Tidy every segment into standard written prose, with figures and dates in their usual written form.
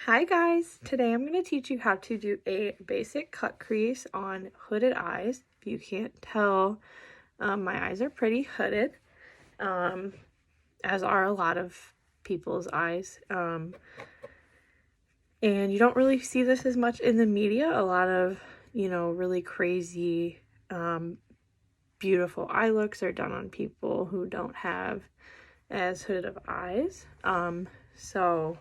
Hi guys, today I'm going to teach you how to do a basic cut crease on hooded eyes. If you can't tell, my eyes are pretty hooded, as are a lot of people's eyes. And you don't really see this as much in the media. A lot of, really crazy, beautiful eye looks are done on people who don't have as hooded of eyes. So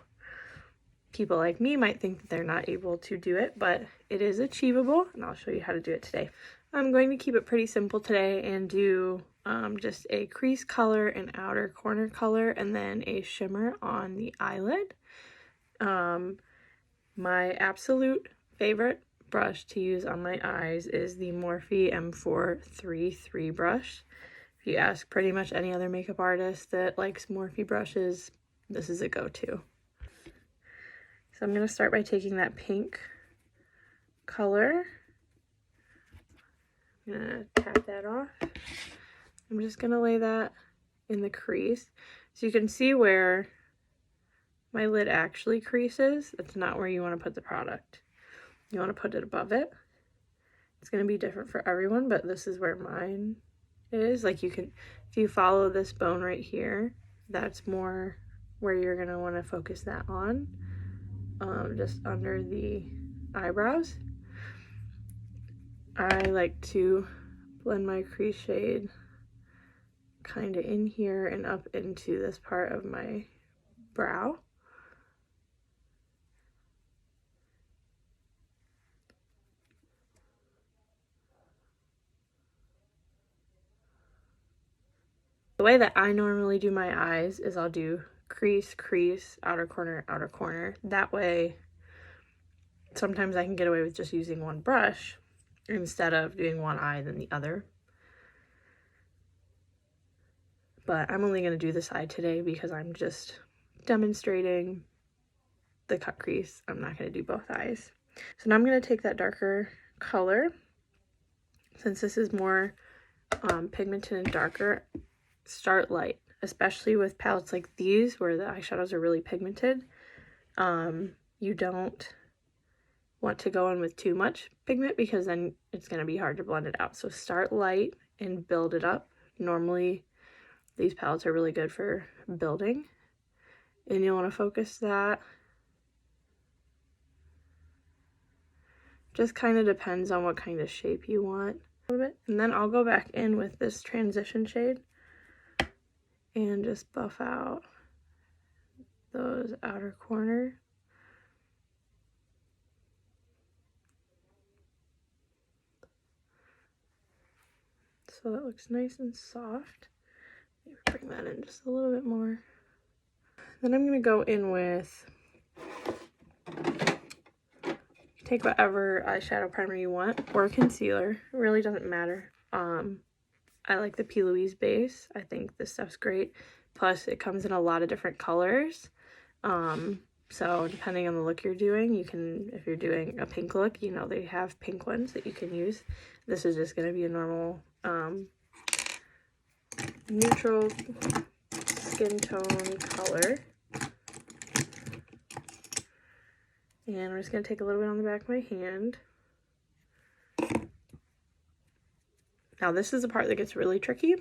people like me might think that they're not able to do it, but it is achievable, and I'll show you how to do it today. I'm going to keep it pretty simple today and do just a crease color, an outer corner color, and then a shimmer on the eyelid. My absolute favorite brush to use on my eyes is the Morphe M433 brush. If you ask pretty much any other makeup artist that likes Morphe brushes, this is a go-to. So I'm going to start by taking that pink color. I'm going to tap that off. I'm just going to lay that in the crease. So you can see where my lid actually creases. That's not where you want to put the product. You want to put it above it. It's going to be different for everyone, but this is where mine is. Like you can, if you follow this bone right here, that's more where you're going to want to focus that on. Just under the eyebrows. I like to blend my crease shade kind of in here and up into this part of my brow. The way that I normally do my eyes is I'll do crease, crease, outer corner, outer corner. That way, sometimes I can get away with just using one brush instead of doing one eye then the other. But I'm only going to do this eye today because I'm just demonstrating the cut crease. I'm not going to do both eyes. So now I'm going to take that darker color. Since this is more pigmented and darker, start light, especially with palettes like these where the eyeshadows are really pigmented. You don't want to go in with too much pigment because then it's going to be hard to blend it out. So start light and build it up. Normally these palettes are really good for building, and you'll want to focus that. Just kind of depends on what kind of shape you want a little bit. And then I'll go back in with this transition shade and just buff out those outer corners. So that looks nice and soft. Maybe bring that in just a little bit more. Then I'm going to go in with, take whatever eyeshadow primer you want, or concealer. It really doesn't matter. I like the P. Louise base. I think this stuff's great. Plus, it comes in a lot of different colors. So depending on the look you're doing, you can, if you're doing a pink look, they have pink ones that you can use. This is just going to be a normal neutral skin tone color. And I'm just going to take a little bit on the back of my hand. Now this is the part that gets really tricky.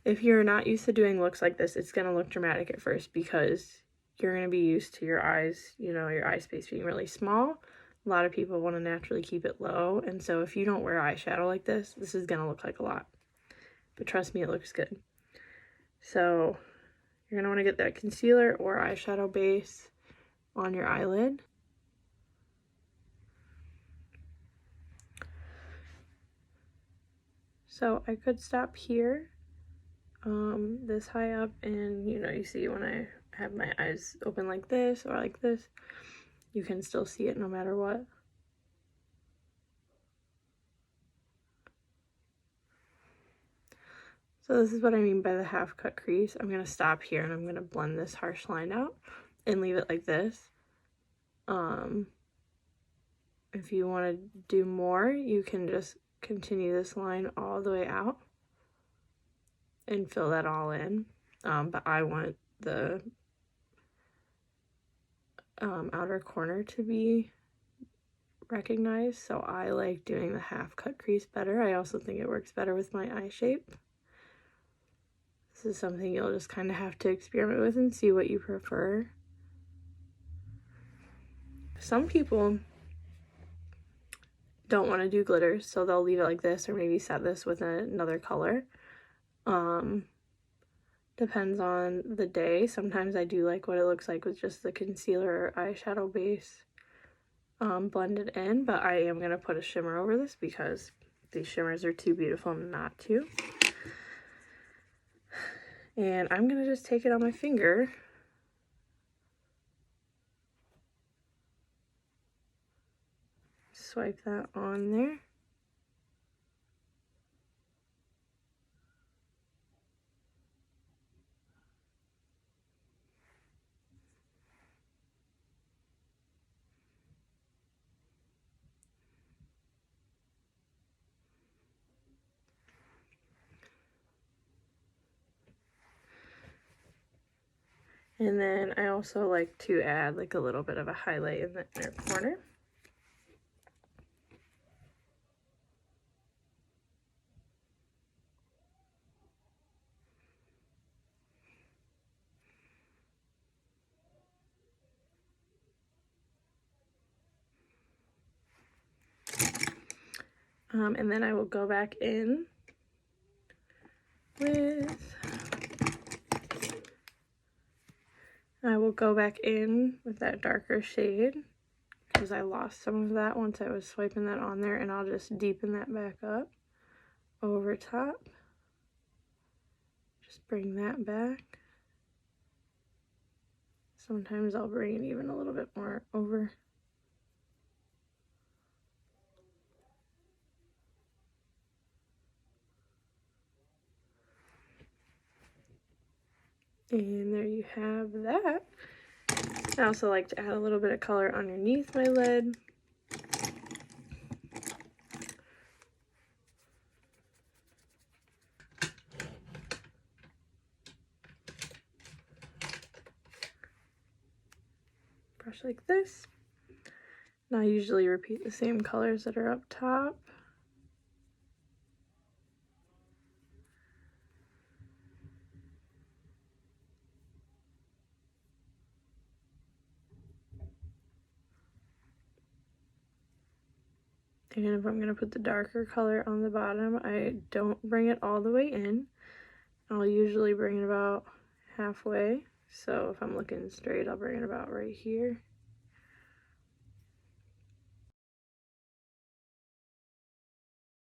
If you're not used to doing looks like this, it's going to look dramatic at first because you're going to be used to your eyes, your eye space being really small. A lot of people want to naturally keep it low, and so if you don't wear eyeshadow like this, this is going to look like a lot. But trust me, it looks good. So you're going to want to get that concealer or eyeshadow base on your eyelid. So I could stop here, this high up, and you see when I have my eyes open like this or like this, you can still see it no matter what. So this is what I mean by the half cut crease. I'm going to stop here and I'm going to blend this harsh line out and leave it like this. If you want to do more, you can just continue this line all the way out and fill that all in. But I want the outer corner to be recognized, so I like doing the half cut crease better. I also think it works better with my eye shape. This is something you'll just kind of have to experiment with and see what you prefer. Some people don't want to do glitters, so they'll leave it like this or maybe set this with another color. Depends on the day. Sometimes I do like what it looks like with just the concealer or eyeshadow base blended in, but I am going to put a shimmer over this because these shimmers are too beautiful not to. And I'm going to just take it on my finger. Swipe that on there. And then I also like to add like a little bit of a highlight in the inner corner. And then I will go back in with that darker shade because I lost some of that once I was swiping that on there, and I'll just deepen that back up over top. Just bring that back. Sometimes I'll bring it even a little bit more over. And there you have that. I also like to add a little bit of color underneath my lid. Brush like this. And I usually repeat the same colors that are up top. And if I'm going to put the darker color on the bottom, I don't bring it all the way in. I'll usually bring it about halfway. So if I'm looking straight, I'll bring it about right here.